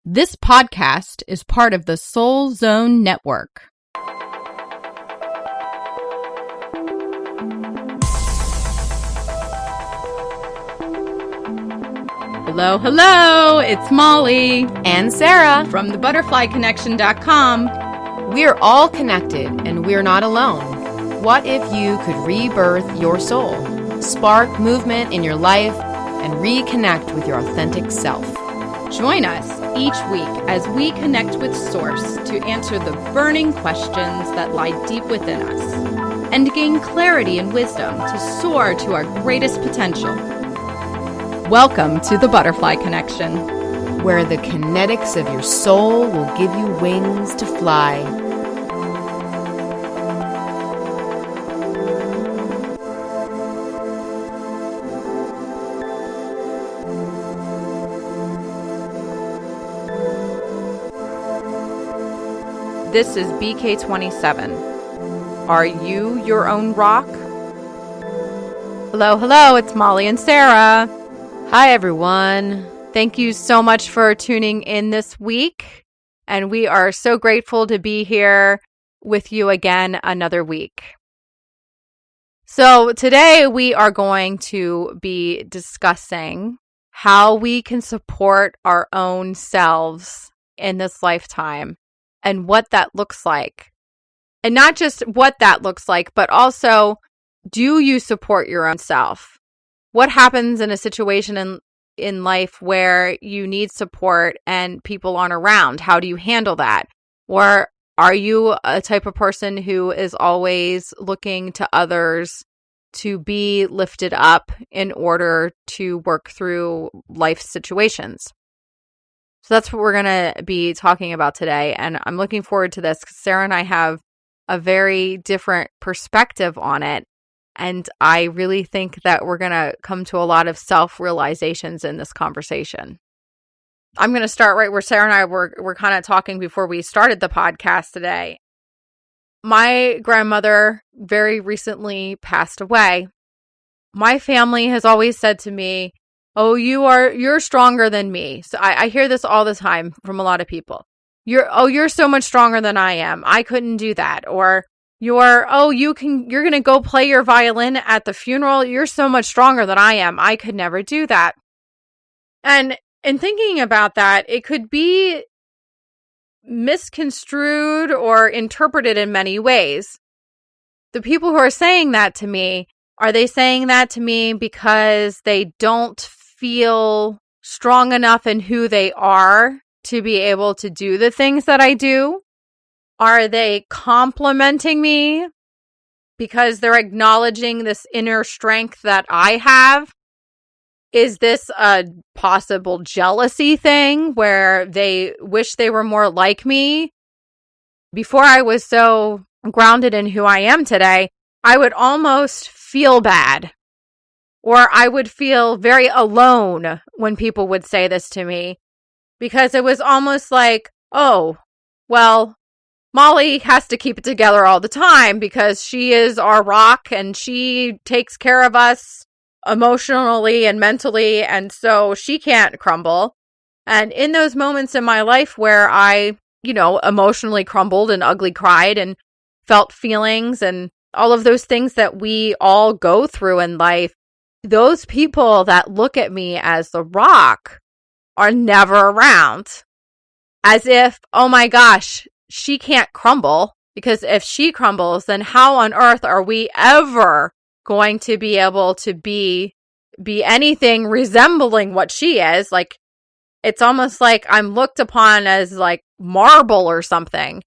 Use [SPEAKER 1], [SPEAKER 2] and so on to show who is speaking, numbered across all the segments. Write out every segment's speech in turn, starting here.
[SPEAKER 1] This podcast is part of the Soul Zone Network. Hello, hello, it's Molly
[SPEAKER 2] and Sara
[SPEAKER 1] from thebutterflyconnection.com.
[SPEAKER 2] We're all connected and we're not alone. What if you could rebirth your soul, spark movement in your life, and reconnect with your authentic self?
[SPEAKER 1] Join us each week as we connect with Source to answer the burning questions that lie deep within us and gain clarity and wisdom to soar to our greatest potential. Welcome to the Butterfly Connection,
[SPEAKER 2] where the kinetics of your soul will give you wings to fly.
[SPEAKER 1] This is BK27. Are you your own rock? Hello, hello, it's Molly and Sara.
[SPEAKER 2] Hi, everyone.
[SPEAKER 1] Thank you so much for tuning in this week. And we are so grateful to be here with you again another week. So today we are going to be discussing how we can support our own selves in this lifetime and what that looks like. And not just what that looks like, but also, do you support your own self? What happens in a situation in life where you need support and people aren't around? How do you handle that? Or are you a type of person who is always looking to others to be lifted up in order to work through life situations? So that's what we're going to be talking about today. And I'm looking forward to this because Sara and I have a very different perspective on it. And I really think that we're going to come to a lot of self-realizations in this conversation. I'm going to start right where Sara and I were kind of talking before we started the podcast today. My grandmother very recently passed away. My family has always said to me, "Oh, you're stronger than me." So I hear this all the time from a lot of people. You're so much stronger than I am. I couldn't do that. Or you're going to go play your violin at the funeral. You're so much stronger than I am. I could never do that. And in thinking about that, it could be misconstrued or interpreted in many ways. The people who are saying that to me, are they saying that to me because they don't feel strong enough in who they are to be able to do the things that I do? Are they complimenting me because they're acknowledging this inner strength that I have? Is this a possible jealousy thing where they wish they were more like me? Before I was so grounded in who I am today, I would almost feel bad, or I would feel very alone when people would say this to me, because it was almost like, oh, well, Molly has to keep it together all the time because she is our rock and she takes care of us emotionally and mentally, and so she can't crumble. And in those moments in my life where I, emotionally crumbled and ugly cried and felt feelings and all of those things that we all go through in life, those people that look at me as the rock are never around. As if, oh my gosh, she can't crumble, because if she crumbles, then how on earth are we ever going to be able to be anything resembling what she is? Like, it's almost like I'm looked upon as like marble or something.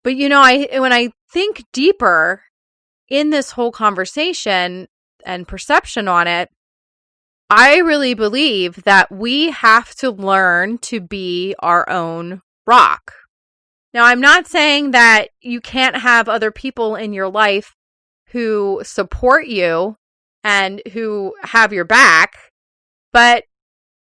[SPEAKER 1] But when I think deeper in this whole conversation and perception on it, I really believe that we have to learn to be our own rock. Now, I'm not saying that you can't have other people in your life who support you and who have your back, but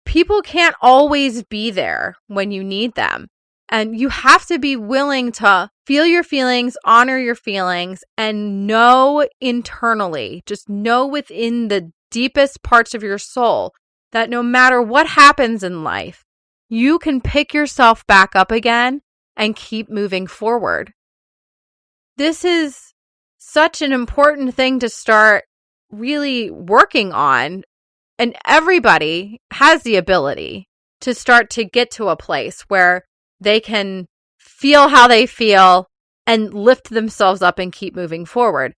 [SPEAKER 1] people can't always be there when you need them. And you have to be willing to feel your feelings, honor your feelings, and know internally, just know within the deepest parts of your soul that no matter what happens in life, you can pick yourself back up again and keep moving forward. This is such an important thing to start really working on. And everybody has the ability to start to get to a place where they can feel how they feel and lift themselves up and keep moving forward.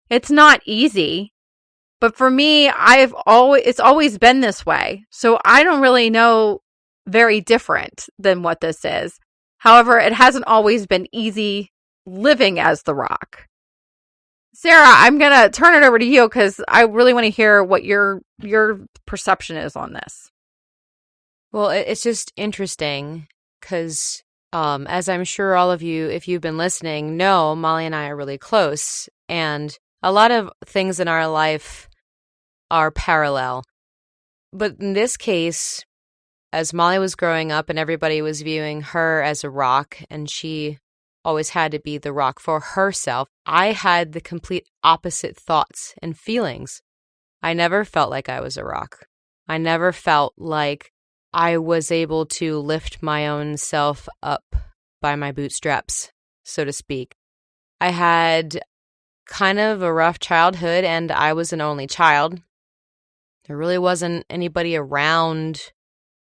[SPEAKER 1] It's not easy, but for me, it's always been this way. So I don't really know very different than what this is. However, it hasn't always been easy living as the rock. Sara, I'm going to turn it over to you because I really want to hear what your perception is on this.
[SPEAKER 2] Well, it's just interesting because as I'm sure all of you, if you've been listening, know Molly and I are really close. And a lot of things in our life are parallel. But in this case, as Molly was growing up and everybody was viewing her as a rock, and she always had to be the rock for herself, I had the complete opposite thoughts and feelings. I never felt like I was a rock. I never felt like I was able to lift my own self up by my bootstraps, so to speak. I had kind of a rough childhood, and I was an only child. There really wasn't anybody around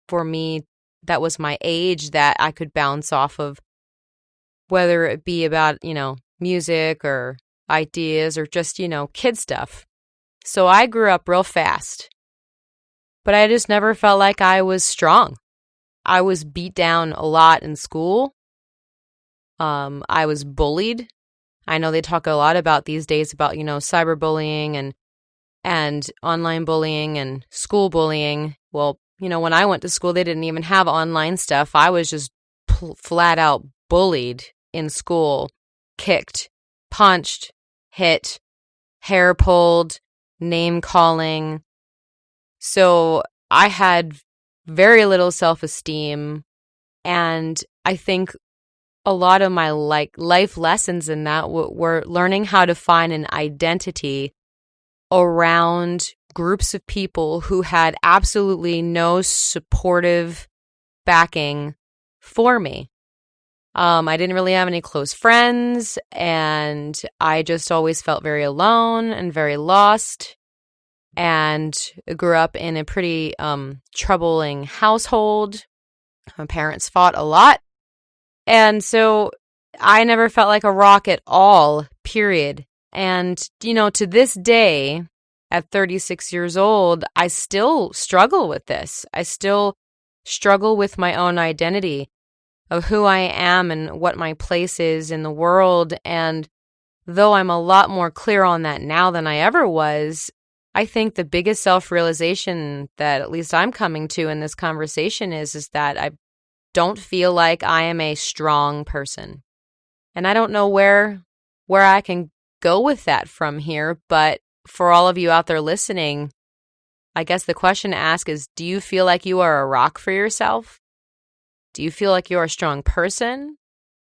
[SPEAKER 2] for me that was my age that I could bounce off of, whether it be about, music or ideas or just, kid stuff. So I grew up real fast, but I just never felt like I was strong. I was beat down a lot in school. I was bullied. I know they talk a lot about these days about, cyberbullying and online bullying and school bullying. Well, when I went to school, they didn't even have online stuff. I was just flat out bullied in school, kicked, punched, hit, hair pulled, name calling. So I had very little self-esteem, and I think a lot of my life lessons in that were learning how to find an identity around groups of people who had absolutely no supportive backing for me. I didn't really have any close friends, and I just always felt very alone and very lost, and grew up in a pretty troubling household. My parents fought a lot, and so I never felt like a rock at all, period. And, to this day, at 36 years old, I still struggle with this. I still struggle with my own identity of who I am and what my place is in the world. And though I'm a lot more clear on that now than I ever was, I think the biggest self-realization that at least I'm coming to in this conversation is that I don't feel like I am a strong person. And I don't know where I can go with that from here, but for all of you out there listening, I guess the question to ask is, do you feel like you are a rock for yourself? Do you feel like you're a strong person?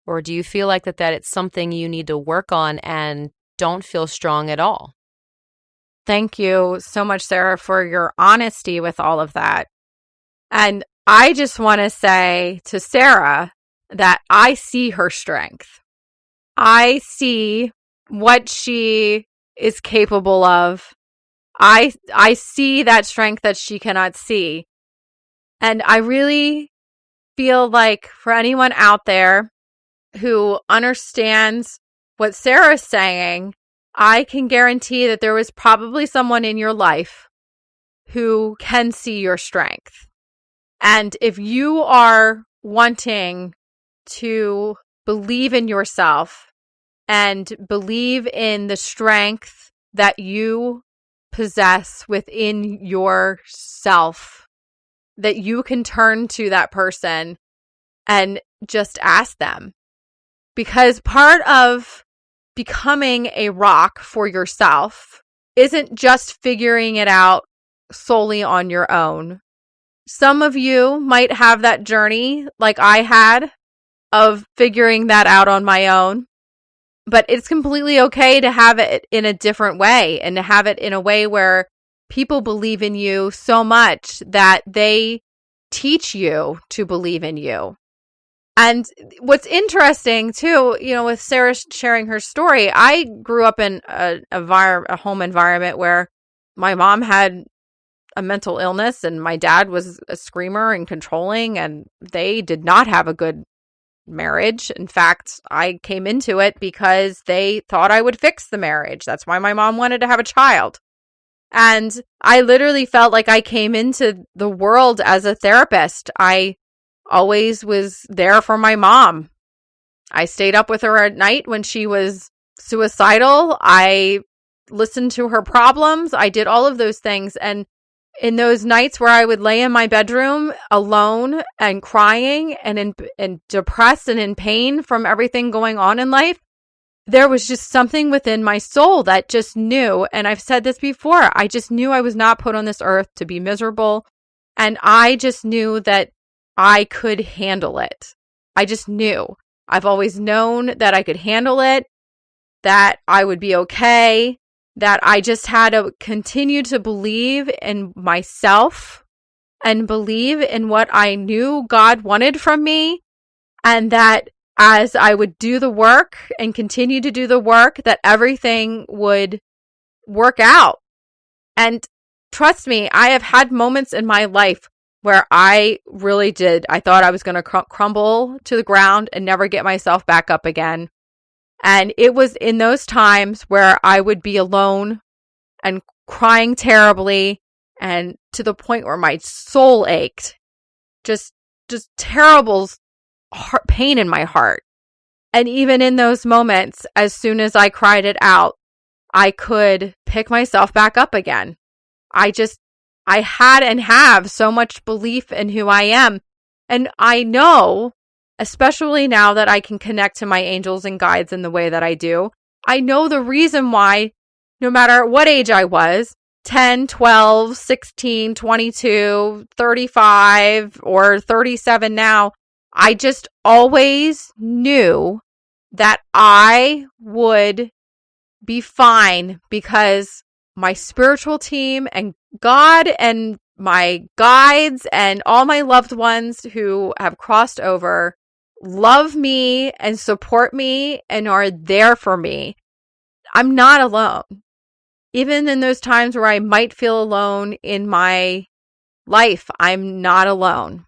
[SPEAKER 2] Or do you feel like that it's something you need to work on and don't feel strong at all?
[SPEAKER 1] Thank you so much, Sara, for your honesty with all of that. And I just want to say to Sara that I see her strength. I see what she is capable of. I see that strength that she cannot see. And I really feel like for anyone out there who understands what Sara's saying, I can guarantee that there was probably someone in your life who can see your strength. And if you are wanting to believe in yourself and believe in the strength that you possess within yourself, that you can turn to that person and just ask them. Because part of becoming a rock for yourself isn't just figuring it out solely on your own. Some of you might have that journey like I had of figuring that out on my own, but it's completely okay to have it in a different way and to have it in a way where people believe in you so much that they teach you to believe in you. And what's interesting too, with Sara sharing her story, I grew up in a home environment where my mom had a mental illness and my dad was a screamer and controlling, and they did not have a good marriage. In fact, I came into it because they thought I would fix the marriage. That's why my mom wanted to have a child. And I literally felt like I came into the world as a therapist. I always was there for my mom. I stayed up with her at night when she was suicidal. I listened to her problems. I did all of those things. And in those nights where I would lay in my bedroom alone and crying and depressed and in pain from everything going on in life, there was just something within my soul that just knew, and I've said this before, I just knew I was not put on this earth to be miserable. And I just knew that I could handle it. I just knew. I've always known that I could handle it, that I would be okay, that I just had to continue to believe in myself and believe in what I knew God wanted from me, and that as I would do the work and continue to do the work, that everything would work out. And trust me, I have had moments in my life where I really did. I thought I was going to crumble to the ground and never get myself back up again. And it was in those times where I would be alone and crying terribly and to the point where my soul ached. Just terrible pain in my heart. And even in those moments, as soon as I cried it out, I could pick myself back up again. I had and have so much belief in who I am. And I know, especially now that I can connect to my angels and guides in the way that I do, I know the reason why, no matter what age I was, 10, 12, 16, 22, 35, or 37 now, I just always knew that I would be fine because my spiritual team and God and my guides and all my loved ones who have crossed over love me and support me and are there for me. I'm not alone. Even in those times where I might feel alone in my life, I'm not alone.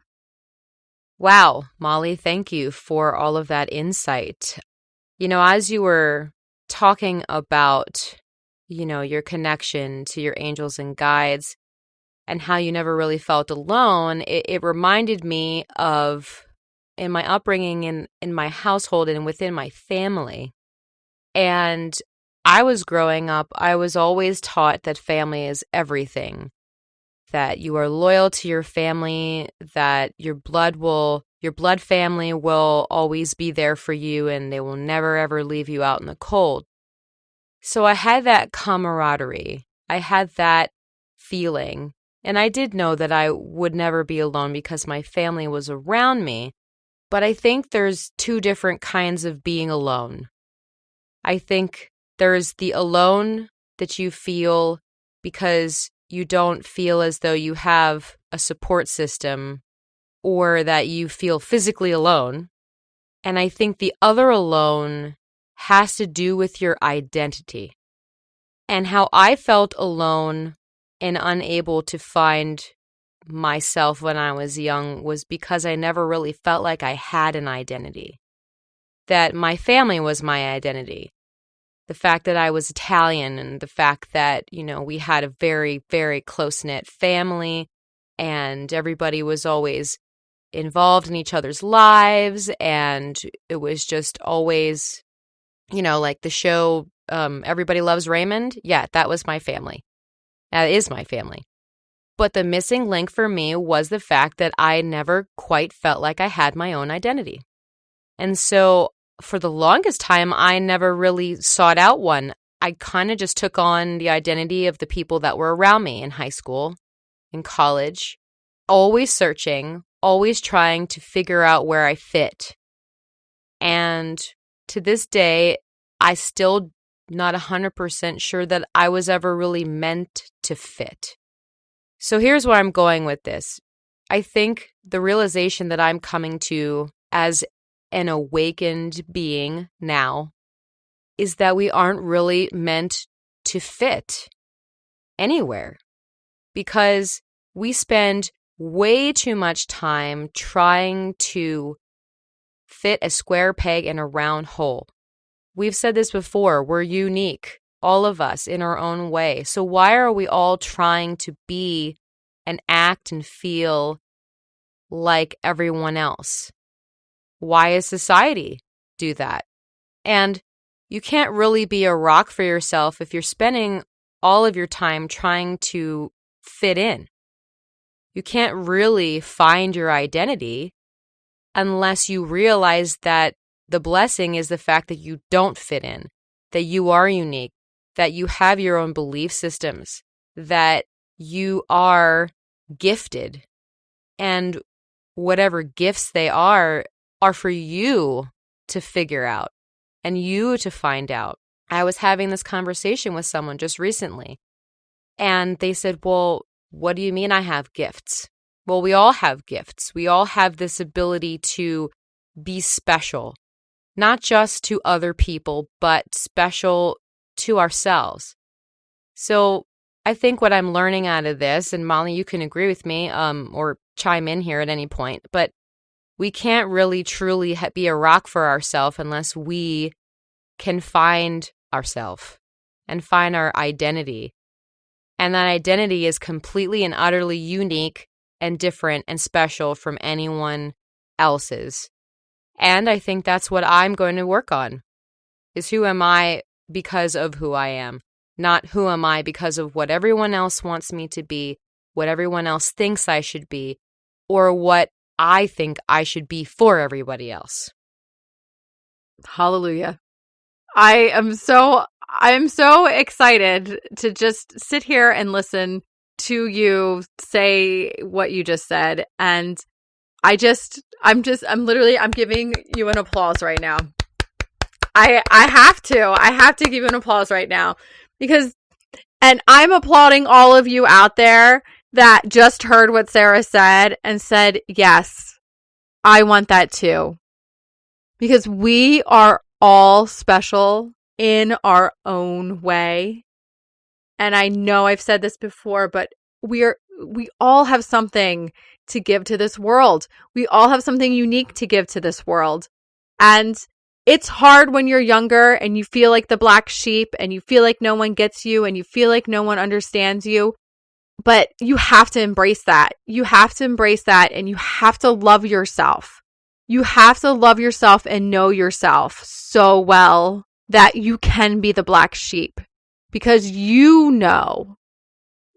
[SPEAKER 2] Wow, Molly, thank you for all of that insight. As you were talking about, your connection to your angels and guides and how you never really felt alone, it reminded me of in my upbringing in my household and within my family. And I was growing up, I was always taught that family is everything, that you are loyal to your family, that your blood family will always be there for you and they will never ever leave you out in the cold. So I had that camaraderie. I had that feeling. And I did know that I would never be alone because my family was around me. But I think there's two different kinds of being alone. I think there's the alone that you feel because you don't feel as though you have a support system or that you feel physically alone. And I think the other alone has to do with your identity. And how I felt alone and unable to find myself when I was young was because I never really felt like I had an identity. That my family was my identity. The fact that I was Italian and the fact that, we had a very, very close-knit family and everybody was always involved in each other's lives, and it was just always, like the show Everybody Loves Raymond. Yeah, that was my family. That is my family. But the missing link for me was the fact that I never quite felt like I had my own identity. And so for the longest time, I never really sought out one. I kind of just took on the identity of the people that were around me in high school, in college, always searching, always trying to figure out where I fit. And to this day, I still not 100% sure that I was ever really meant to fit. So here's where I'm going with this. I think the realization that I'm coming to as an awakened being now is that we aren't really meant to fit anywhere, because we spend way too much time trying to fit a square peg in a round hole. We've said this before, we're unique, all of us in our own way. So why are we all trying to be and act and feel like everyone else? Why does society do that? And you can't really be a rock for yourself if you're spending all of your time trying to fit in. You can't really find your identity unless you realize that the blessing is the fact that you don't fit in, that you are unique, that you have your own belief systems, that you are gifted, and whatever gifts they are for you to figure out and you to find out. I was having this conversation with someone just recently, and they said, well, what do you mean I have gifts? Well, we all have gifts. We all have this ability to be special, not just to other people, but special to ourselves. So I think what I'm learning out of this, and Molly, you can agree with me or chime in here at any point, but we can't really truly be a rock for ourselves unless we can find ourselves and find our identity. And that identity is completely and utterly unique and different and special from anyone else's. And I think that's what I'm going to work on, is who am I because of who I am, not who am I because of what everyone else wants me to be, what everyone else thinks I should be, or what I think I should be for everybody else.
[SPEAKER 1] Hallelujah. I am so excited to just sit here and listen to you say what you just said. And I'm giving you an applause right now. I have to give you an applause right now and I'm applauding all of you out there that just heard what Sara said and said, yes, I want that too. Because we are all special in our own way. And I know I've said this before, but we all have something to give to this world. We all have something unique to give to this world. And it's hard when you're younger and you feel like the black sheep and you feel like no one gets you and you feel like no one understands you. But you have to embrace that. You have to embrace that, and you have to love yourself. You have to love yourself and know yourself so well that you can be the black sheep, because you know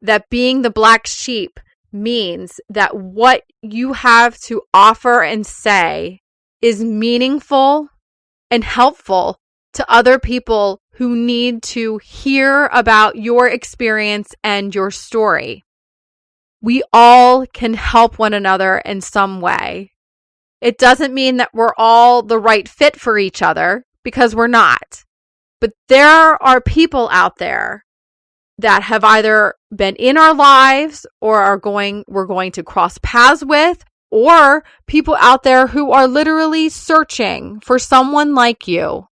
[SPEAKER 1] that being the black sheep means that what you have to offer and say is meaningful and helpful to other people who need to hear about your experience and your story. We all can help one another in some way. It doesn't mean that we're all the right fit for each other, because we're not. But there are people out there that have either been in our lives or we're going to cross paths with, or people out there who are literally searching for someone like you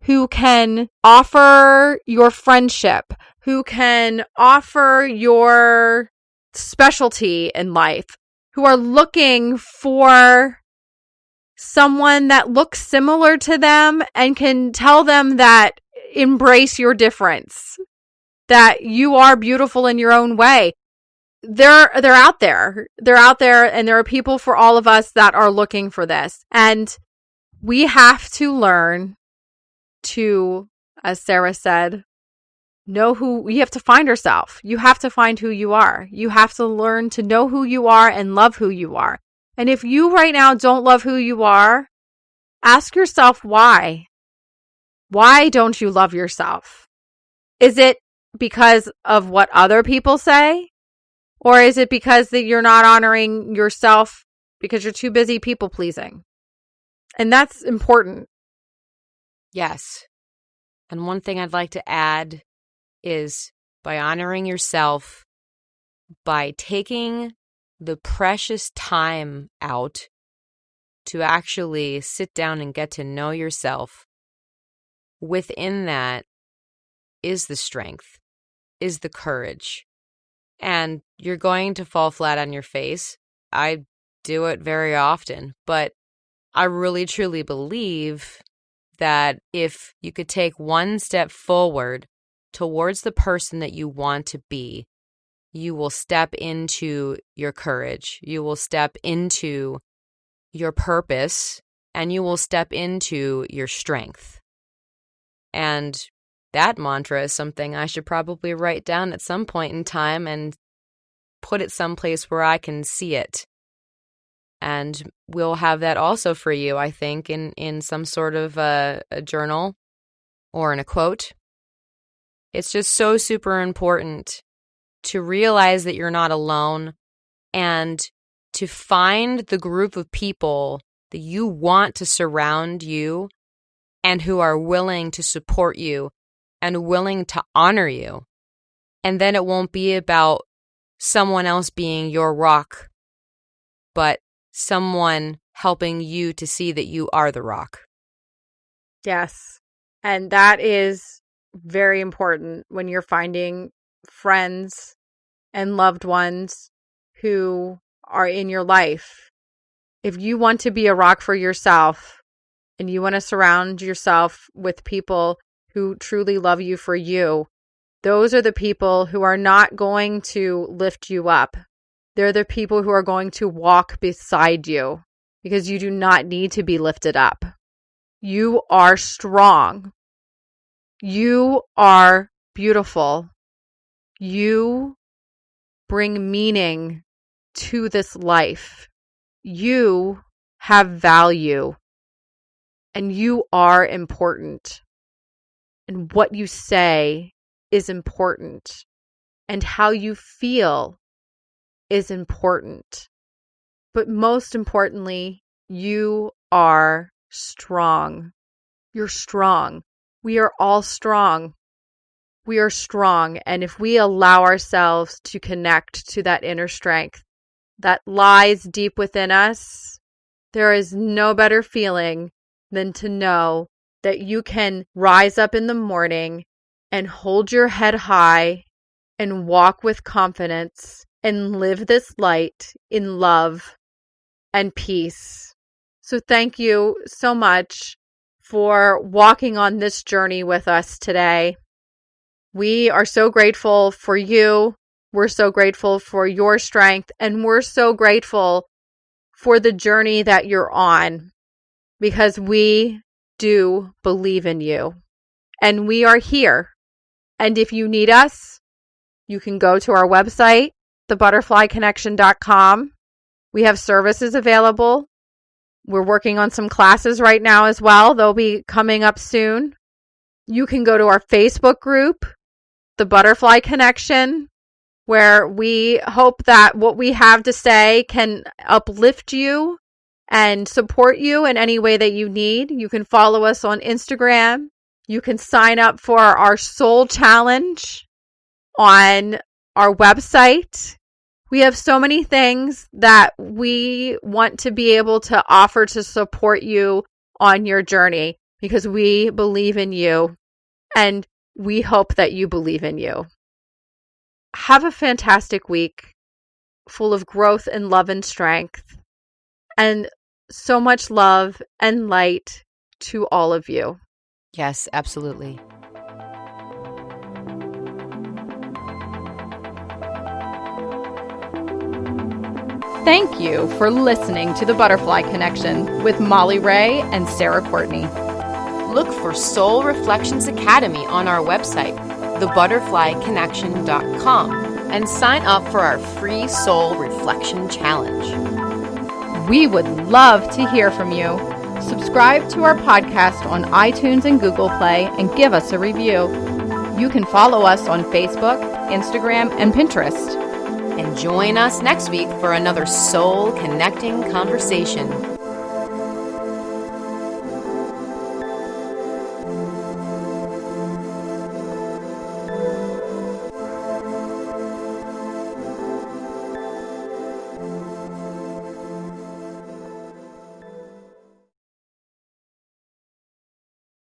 [SPEAKER 1] who can offer your friendship, who can offer your specialty in life, who are looking for someone that looks similar to them and can tell them that embrace your difference, that you are beautiful in your own way. They're out there. They're out there, and there are people for all of us that are looking for this. And we have to learn to, as Sara said, you have to find yourself. You have to find who you are. You have to learn to know who you are and love who you are. And if you right now don't love who you are, ask yourself why. Why don't you love yourself? Is it because of what other people say? Or is it because that you're not honoring yourself because you're too busy people pleasing? And that's important.
[SPEAKER 2] Yes. And one thing I'd like to add is by honoring yourself, by taking the precious time out to actually sit down and get to know yourself, within that is the strength, is the courage. And you're going to fall flat on your face. I do it very often, but I really truly believe that if you could take one step forward towards the person that you want to be, you will step into your courage, you will step into your purpose, and you will step into your strength. And that mantra is something I should probably write down at some point in time and put it someplace where I can see it. And we'll have that also for you, I think, in some sort of a journal or in a quote. It's just so super important to realize that you're not alone and to find the group of people that you want to surround you and who are willing to support you and willing to honor you. And then it won't be about someone else being your rock, but someone helping you to see that you are the rock.
[SPEAKER 1] Yes. And that is very important when you're finding friends and loved ones who are in your life. If you want to be a rock for yourself and you want to surround yourself with people who truly love you for you, those are the people who are not going to lift you up. They're the people who are going to walk beside you because you do not need to be lifted up. You are strong. You are beautiful. You bring meaning to this life. You have value. And you are important. And what you say is important. And how you feel is important. But most importantly, you are strong. You're strong. We are all strong. We are strong. And if we allow ourselves to connect to that inner strength that lies deep within us, there is no better feeling than to know that you can rise up in the morning and hold your head high and walk with confidence and live this light in love and peace. So thank you so much for walking on this journey with us today. We are so grateful for you. We're so grateful for your strength, and we're so grateful for the journey that you're on, because we do believe in you and we are here. And if you need us, you can go to our website, thebutterflyconnection.com. We have services available. We're working on some classes right now as well. They'll be coming up soon. You can go to our Facebook group, The Butterfly Connection, where we hope that what we have to say can uplift you and support you in any way that you need. You can follow us on Instagram. You can sign up for our Soul Challenge on our website. We have so many things that we want to be able to offer to support you on your journey, because we believe in you and we hope that you believe in you. Have a fantastic week full of growth and love and strength, and so much love and light to all of you.
[SPEAKER 2] Yes, absolutely.
[SPEAKER 1] Thank you for listening to The Butterfly Connection with Molly Ray and Sara Courtney.
[SPEAKER 2] Look for Soul Reflections Academy on our website, thebutterflyconnection.com, and sign up for our free Soul Reflection Challenge.
[SPEAKER 1] We would love to hear from you. Subscribe to our podcast on iTunes and Google Play and give us a review. You can follow us on Facebook, Instagram, and Pinterest.
[SPEAKER 2] And join us next week for another soul-connecting conversation.